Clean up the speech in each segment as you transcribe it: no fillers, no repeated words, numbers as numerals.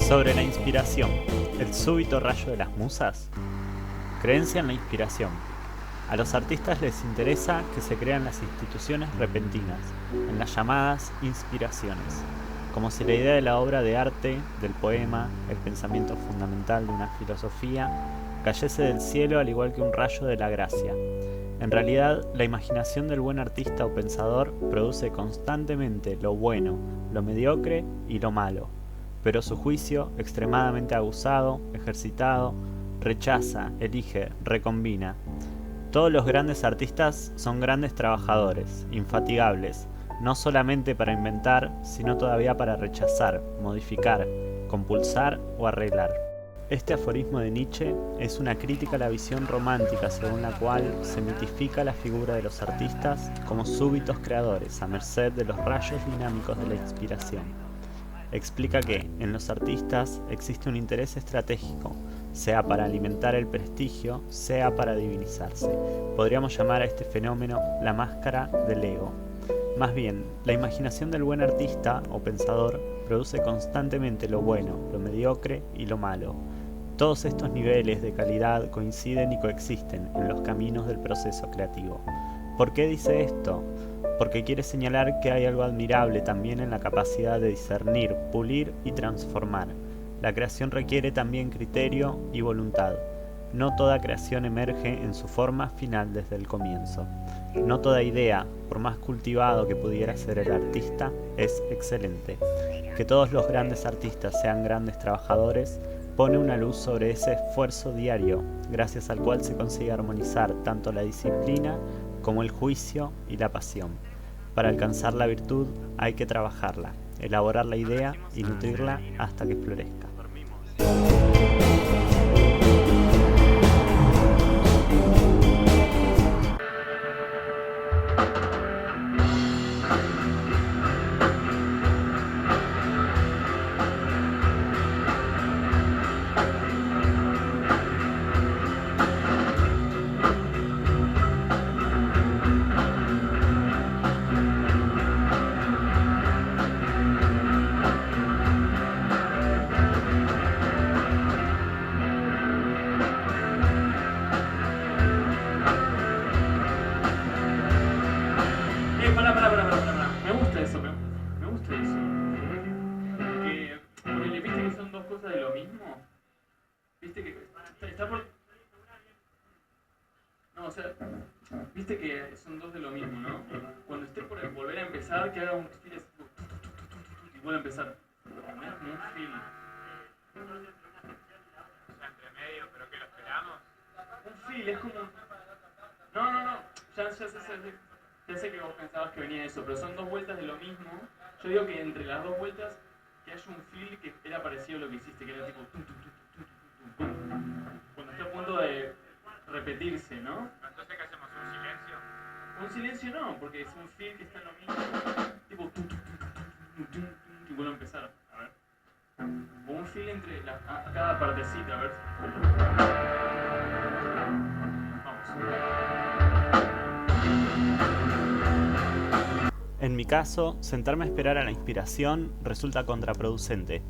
Sobre la inspiración, el súbito rayo de las musas. Creencia en la inspiración. A los artistas les interesa que se crean las instituciones repentinas, en las llamadas inspiraciones, como si la idea de la obra de arte, del poema, el pensamiento fundamental de una filosofía, cayese del cielo al igual que un rayo de la gracia. En realidad, la imaginación del buen artista o pensador produce constantemente lo bueno, lo mediocre y lo malo, pero su juicio, extremadamente aguzado, ejercitado, rechaza, elige, recombina. Todos los grandes artistas son grandes trabajadores, infatigables, no solamente para inventar, sino todavía para rechazar, modificar, compulsar o arreglar. Este aforismo de Nietzsche es una crítica a la visión romántica según la cual se mitifica la figura de los artistas como súbitos creadores a merced de los rayos dinámicos de la inspiración. Explica que en los artistas existe un interés estratégico, sea para alimentar el prestigio, sea para divinizarse. Podríamos llamar a este fenómeno la máscara del ego. Más bien, la imaginación del buen artista o pensador produce constantemente lo bueno, lo mediocre y lo malo. Todos estos niveles de calidad coinciden y coexisten en los caminos del proceso creativo. ¿Por qué dice esto? Porque quiere señalar que hay algo admirable también en la capacidad de discernir, pulir y transformar. La creación requiere también criterio y voluntad. No toda creación emerge en su forma final desde el comienzo. No toda idea, por más cultivado que pudiera ser el artista, es excelente. Que todos los grandes artistas sean grandes trabajadores pone una luz sobre ese esfuerzo diario, gracias al cual se consigue armonizar tanto la disciplina como el juicio y la pasión. Para alcanzar la virtud hay que trabajarla, elaborar la idea y nutrirla hasta que florezca. Pará. Me gusta eso. Porque viste que son dos cosas de lo mismo. Viste que está por. No, o sea, viste que son dos de lo mismo, ¿no? Cuando esté por volver a empezar, que haga un estilo y vuelva a empezar. Como un film. O sea, entre medio, pero que lo esperamos. Un film, es como. No. Ya sé que vos pensabas que venía eso, pero son dos vueltas de lo mismo. Yo digo que entre las dos vueltas que haya un feel que era parecido a lo que hiciste, que era tipo cuando está a punto de repetirse, ¿no? Entonces, ¿qué hacemos? ¿Un silencio? Un silencio no, porque es un feel que está en lo mismo. Tipo y vuelve a empezar. A ver. O un feel entre cada partecita, a ver. Vamos. En mi caso, sentarme a esperar a la inspiración resulta contraproducente.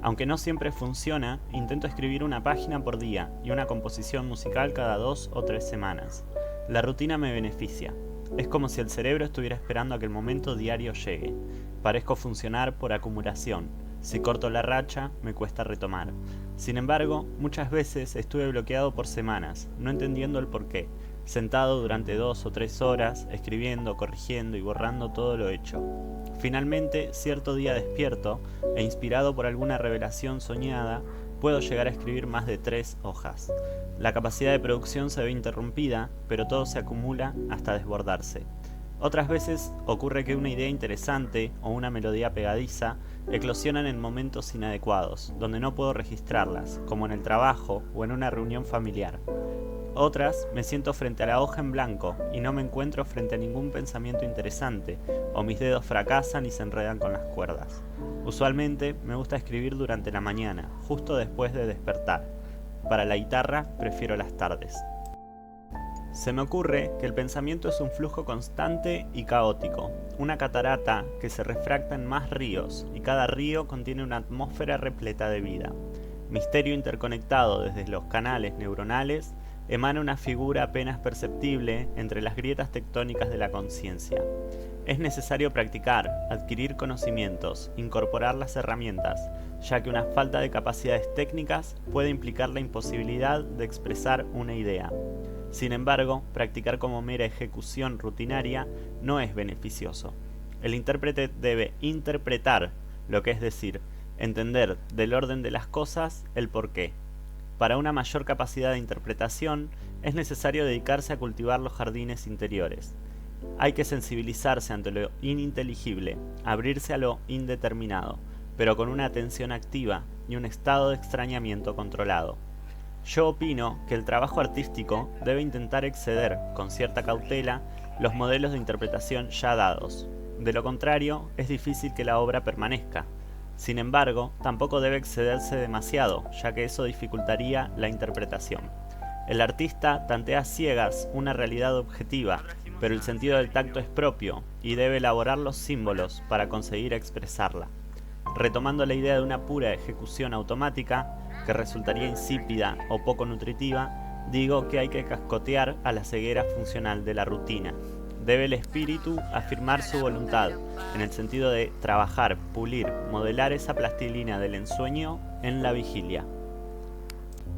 Aunque no siempre funciona, intento escribir una página por día y una composición musical cada 2 o 3 semanas. La rutina me beneficia. Es como si el cerebro estuviera esperando a que el momento diario llegue. Parezco funcionar por acumulación. Si corto la racha, me cuesta retomar. Sin embargo, muchas veces estuve bloqueado por semanas, no entendiendo el porqué. Sentado durante 2 o 3 horas, escribiendo, corrigiendo y borrando todo lo hecho. Finalmente, cierto día despierto, e inspirado por alguna revelación soñada, puedo llegar a escribir más de 3 hojas. La capacidad de producción se ve interrumpida, pero todo se acumula hasta desbordarse. Otras veces ocurre que una idea interesante o una melodía pegadiza eclosionan en momentos inadecuados, donde no puedo registrarlas, como en el trabajo o en una reunión familiar. Otras, me siento frente a la hoja en blanco y no me encuentro frente a ningún pensamiento interesante, o mis dedos fracasan y se enredan con las cuerdas. Usualmente me gusta escribir durante la mañana, justo después de despertar. Para la guitarra prefiero las tardes. Se me ocurre que el pensamiento es un flujo constante y caótico, una catarata que se refracta en más ríos, y cada río contiene una atmósfera repleta de vida. Misterio interconectado desde los canales neuronales, emana una figura apenas perceptible entre las grietas tectónicas de la conciencia. Es necesario practicar, adquirir conocimientos, incorporar las herramientas, ya que una falta de capacidades técnicas puede implicar la imposibilidad de expresar una idea. Sin embargo, practicar como mera ejecución rutinaria no es beneficioso. El intérprete debe interpretar, lo que es decir, entender del orden de las cosas el porqué. Para una mayor capacidad de interpretación, es necesario dedicarse a cultivar los jardines interiores. Hay que sensibilizarse ante lo ininteligible, abrirse a lo indeterminado, pero con una atención activa y un estado de extrañamiento controlado. Yo opino que el trabajo artístico debe intentar exceder, con cierta cautela, los modelos de interpretación ya dados. De lo contrario, es difícil que la obra permanezca. Sin embargo, tampoco debe excederse demasiado, ya que eso dificultaría la interpretación. El artista tantea a ciegas una realidad objetiva, pero el sentido del tacto es propio y debe elaborar los símbolos para conseguir expresarla. Retomando la idea de una pura ejecución automática, que resultaría insípida o poco nutritiva, digo que hay que cascotear a la ceguera funcional de la rutina. Debe el espíritu afirmar su voluntad, en el sentido de trabajar, pulir, modelar esa plastilina del ensueño en la vigilia.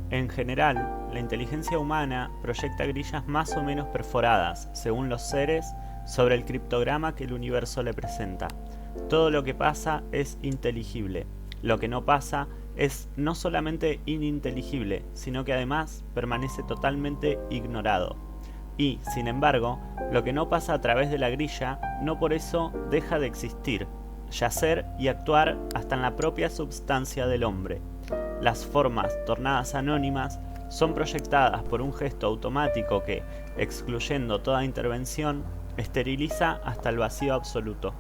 En general, la inteligencia humana proyecta grillas más o menos perforadas, según los seres, sobre el criptograma que el universo le presenta. Todo lo que pasa es inteligible. Lo que no pasa es no solamente ininteligible, sino que además permanece totalmente ignorado. Y, sin embargo, lo que no pasa a través de la grilla no por eso deja de existir, yacer y actuar hasta en la propia substancia del hombre. Las formas, tornadas anónimas, son proyectadas por un gesto automático que, excluyendo toda intervención, esteriliza hasta el vacío absoluto.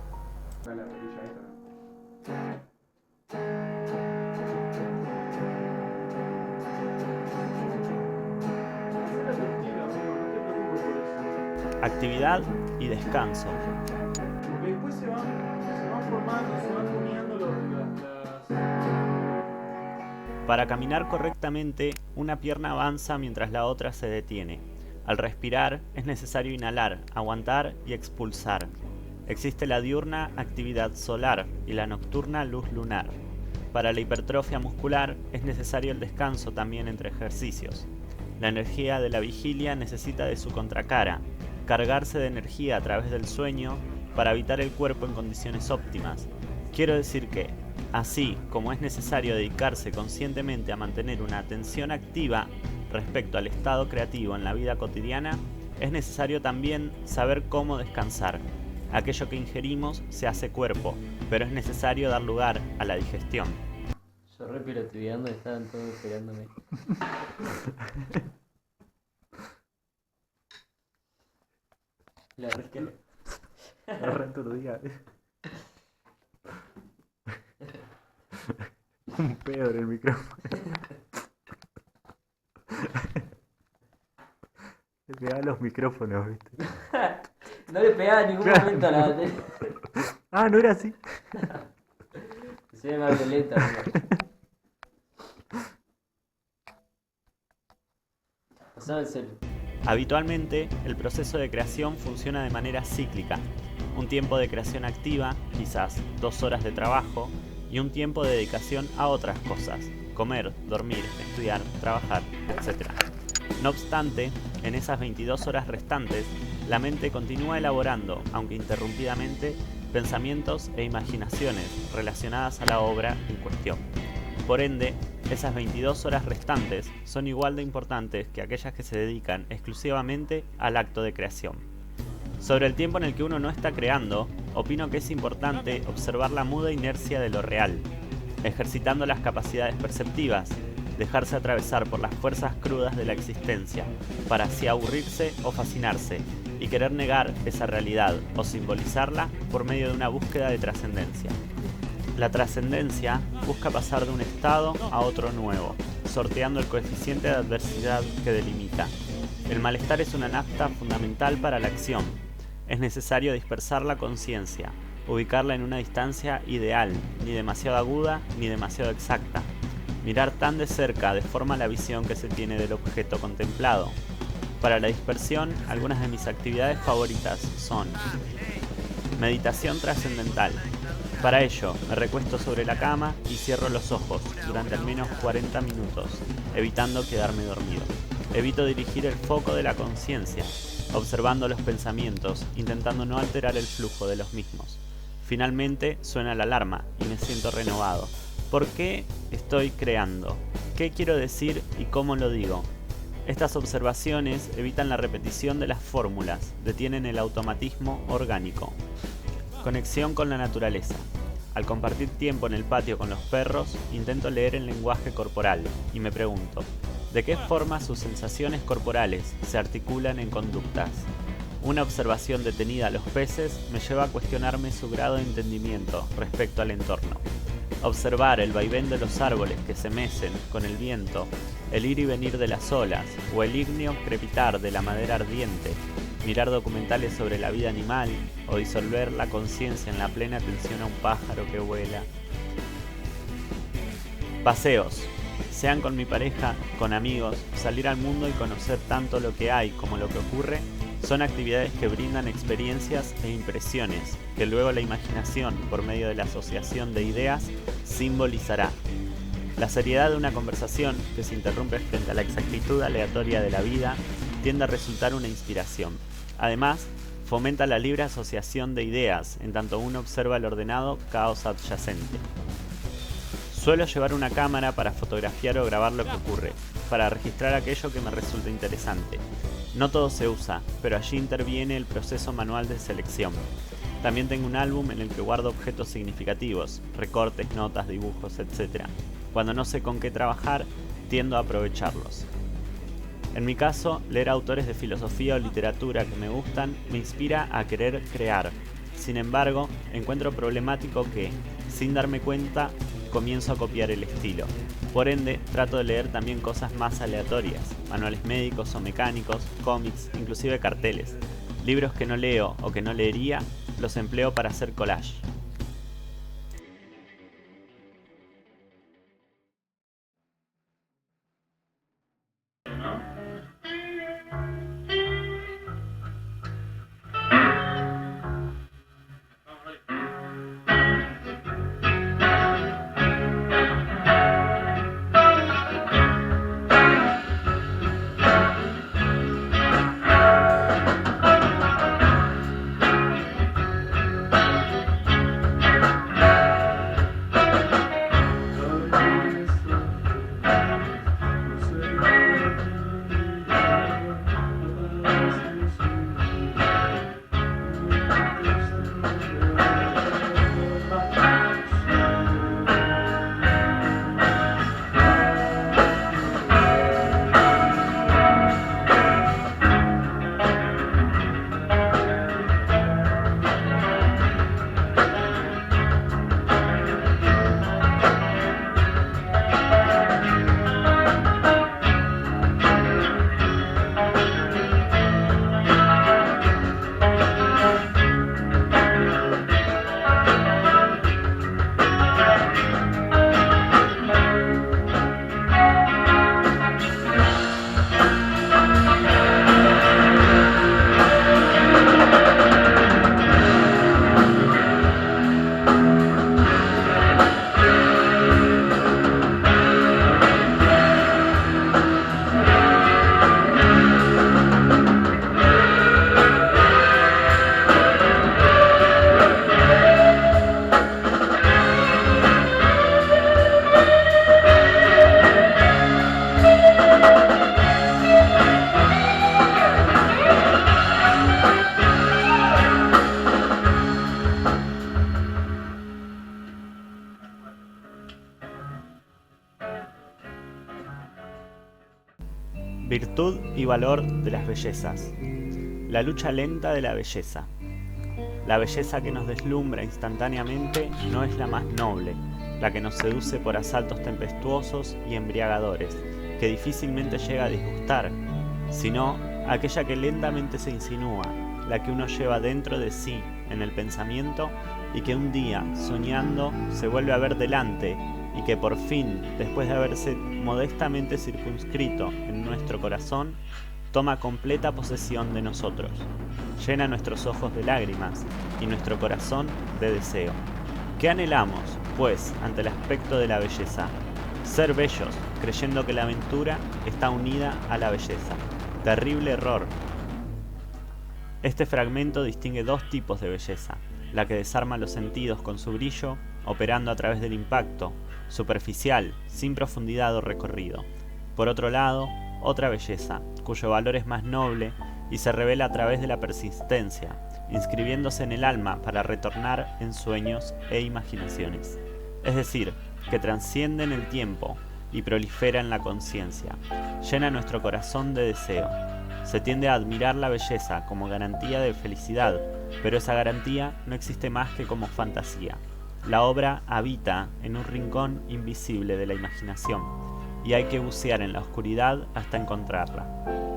Actividad y descanso. Porque después se van formando, se van uniendo Para caminar correctamente, una pierna avanza mientras la otra se detiene. Al respirar, es necesario inhalar, aguantar y expulsar. Existe la diurna actividad solar y la nocturna luz lunar. Para la hipertrofia muscular, es necesario el descanso también entre ejercicios. La energía de la vigilia necesita de su contracara, cargarse de energía a través del sueño para habitar el cuerpo en condiciones óptimas. Quiero decir que, así como es necesario dedicarse conscientemente a mantener una atención activa respecto al estado creativo en la vida cotidiana, es necesario también saber cómo descansar. Aquello que ingerimos se hace cuerpo, pero es necesario dar lugar a la digestión. Yo re piroteando y estaban todos esperándome. La returdía. Un pedo en el micrófono. Le pegaba los micrófonos, ¿viste? No le pegaba en ningún momento a la batería. Ah, no era así. Se ve más violenta. Pasaba el celu. Habitualmente, el proceso de creación funciona de manera cíclica. Un tiempo de creación activa, quizás 2 horas de trabajo, y un tiempo de dedicación a otras cosas, comer, dormir, estudiar, trabajar, etc. No obstante, en esas 22 horas restantes, la mente continúa elaborando, aunque interrumpidamente, pensamientos e imaginaciones relacionadas a la obra en cuestión. Por ende, esas 22 horas restantes son igual de importantes que aquellas que se dedican exclusivamente al acto de creación. Sobre el tiempo en el que uno no está creando, opino que es importante observar la muda inercia de lo real, ejercitando las capacidades perceptivas, dejarse atravesar por las fuerzas crudas de la existencia, para así aburrirse o fascinarse, y querer negar esa realidad o simbolizarla por medio de una búsqueda de trascendencia. La trascendencia busca pasar de un estado a otro nuevo, sorteando el coeficiente de adversidad que delimita. El malestar es una nafta fundamental para la acción. Es necesario dispersar la conciencia, ubicarla en una distancia ideal, ni demasiado aguda ni demasiado exacta. Mirar tan de cerca deforma la visión que se tiene del objeto contemplado. Para la dispersión, algunas de mis actividades favoritas son: meditación trascendental. Para ello, me recuesto sobre la cama y cierro los ojos durante al menos 40 minutos, evitando quedarme dormido. Evito dirigir el foco de la conciencia, observando los pensamientos, intentando no alterar el flujo de los mismos. Finalmente, suena la alarma y me siento renovado. ¿Por qué estoy creando? ¿Qué quiero decir y cómo lo digo? Estas observaciones evitan la repetición de las fórmulas, detienen el automatismo orgánico. Conexión con la naturaleza. Al compartir tiempo en el patio con los perros, intento leer el lenguaje corporal y me pregunto: ¿de qué forma sus sensaciones corporales se articulan en conductas? Una observación detenida a los peces me lleva a cuestionarme su grado de entendimiento respecto al entorno. Observar el vaivén de los árboles que se mecen con el viento, el ir y venir de las olas o el ígneo crepitar de la madera ardiente, mirar documentales sobre la vida animal o disolver la conciencia en la plena atención a un pájaro que vuela. Paseos. Sean con mi pareja, con amigos, salir al mundo y conocer tanto lo que hay como lo que ocurre, son actividades que brindan experiencias e impresiones que luego la imaginación, por medio de la asociación de ideas, simbolizará. La seriedad de una conversación que se interrumpe frente a la exactitud aleatoria de la vida tiende a resultar una inspiración. Además, fomenta la libre asociación de ideas, en tanto uno observa el ordenado caos adyacente. Suelo llevar una cámara para fotografiar o grabar lo que ocurre, para registrar aquello que me resulta interesante. No todo se usa, pero allí interviene el proceso manual de selección. También tengo un álbum en el que guardo objetos significativos, recortes, notas, dibujos, etc. Cuando no sé con qué trabajar, tiendo a aprovecharlos. En mi caso, leer autores de filosofía o literatura que me gustan me inspira a querer crear. Sin embargo, encuentro problemático que, sin darme cuenta, comienzo a copiar el estilo. Por ende, trato de leer también cosas más aleatorias, manuales médicos o mecánicos, cómics, inclusive carteles. Libros que no leo o que no leería, los empleo para hacer collage. Virtud y valor de las bellezas. La lucha lenta de la belleza. La belleza que nos deslumbra instantáneamente no es la más noble, la que nos seduce por asaltos tempestuosos y embriagadores, que difícilmente llega a disgustar, sino aquella que lentamente se insinúa, la que uno lleva dentro de sí, en el pensamiento, y que un día, soñando, se vuelve a ver delante, y que por fin, después de haberse modestamente circunscrito en nuestro corazón, toma completa posesión de nosotros, llena nuestros ojos de lágrimas y nuestro corazón de deseo. ¿Qué anhelamos, pues, ante el aspecto de la belleza? Ser bellos, creyendo que la aventura está unida a la belleza. Terrible error. Este fragmento distingue dos tipos de belleza: la que desarma los sentidos con su brillo, operando a través del impacto, superficial, sin profundidad o recorrido. Por otro lado, otra belleza, cuyo valor es más noble y se revela a través de la persistencia, inscribiéndose en el alma para retornar en sueños e imaginaciones. Es decir, que trasciende en el tiempo y prolifera en la conciencia, llena nuestro corazón de deseo. Se tiende a admirar la belleza como garantía de felicidad, pero esa garantía no existe más que como fantasía. La obra habita en un rincón invisible de la imaginación, y hay que bucear en la oscuridad hasta encontrarla.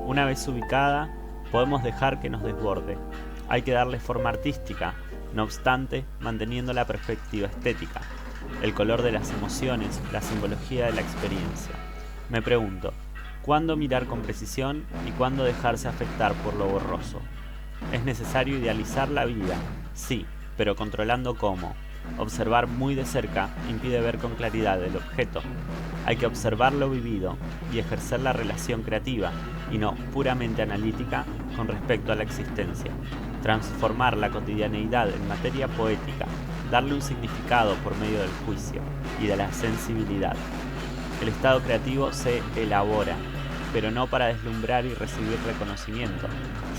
Una vez ubicada, podemos dejar que nos desborde. Hay que darle forma artística, no obstante, manteniendo la perspectiva estética, el color de las emociones, la simbología de la experiencia. Me pregunto, ¿cuándo mirar con precisión y cuándo dejarse afectar por lo borroso? Es necesario idealizar la vida, sí, pero controlando cómo. Observar muy de cerca impide ver con claridad el objeto. Hay que observar lo vivido y ejercer la relación creativa, y no puramente analítica, con respecto a la existencia. Transformar la cotidianeidad en materia poética, darle un significado por medio del juicio y de la sensibilidad. El estado creativo se elabora, pero no para deslumbrar y recibir reconocimiento,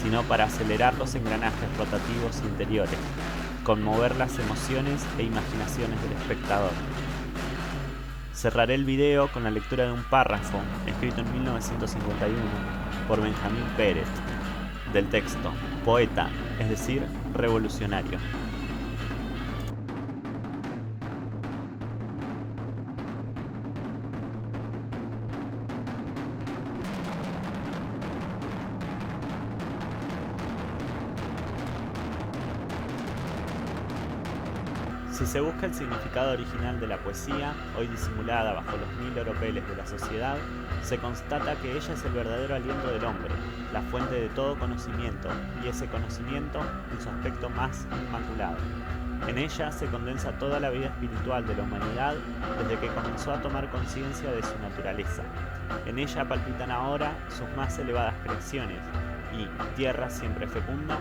sino para acelerar los engranajes rotativos interiores, conmover las emociones e imaginaciones del espectador. Cerraré el video con la lectura de un párrafo escrito en 1951 por Benjamín Pérez, del texto Poeta, es decir, revolucionario. Si se busca el significado original de la poesía, hoy disimulada bajo los 1000 oropeles de la sociedad, se constata que ella es el verdadero aliento del hombre, la fuente de todo conocimiento, y ese conocimiento en su aspecto más inmaculado. En ella se condensa toda la vida espiritual de la humanidad desde que comenzó a tomar conciencia de su naturaleza. En ella palpitan ahora sus más elevadas creaciones, y, tierra siempre fecunda,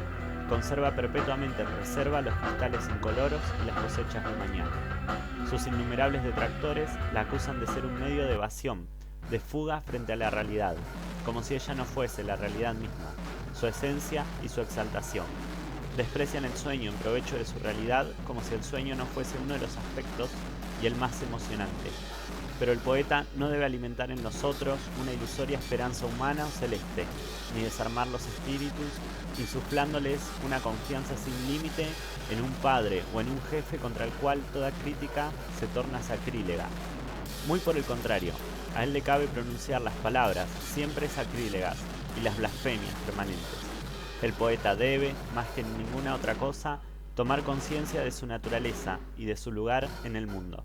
conserva perpetuamente en reserva los cristales incoloros y las cosechas de mañana. Sus innumerables detractores la acusan de ser un medio de evasión, de fuga frente a la realidad, como si ella no fuese la realidad misma, su esencia y su exaltación. Desprecian el sueño en provecho de su realidad, como si el sueño no fuese uno de los aspectos y el más emocionante. Pero el poeta no debe alimentar en nosotros una ilusoria esperanza humana o celeste, ni desarmar los espíritus, insuflándoles una confianza sin límite en un padre o en un jefe contra el cual toda crítica se torna sacrílega. Muy por el contrario, a él le cabe pronunciar las palabras siempre sacrílegas y las blasfemias permanentes. El poeta debe, más que en ninguna otra cosa, tomar conciencia de su naturaleza y de su lugar en el mundo.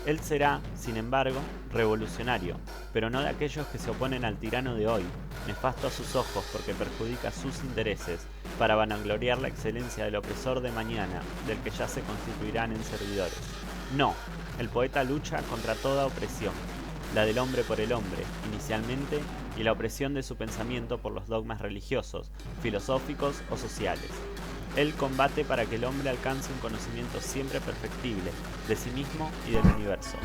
Él será, sin embargo, revolucionario, pero no de aquellos que se oponen al tirano de hoy, nefasto a sus ojos porque perjudica sus intereses, para vanagloriar la excelencia del opresor de mañana, del que ya se constituirán en servidores. No, el poeta lucha contra toda opresión, la del hombre por el hombre, inicialmente, y la opresión de su pensamiento por los dogmas religiosos, filosóficos o sociales. Él combate para que el hombre alcance un conocimiento siempre perfectible de sí mismo y del universo.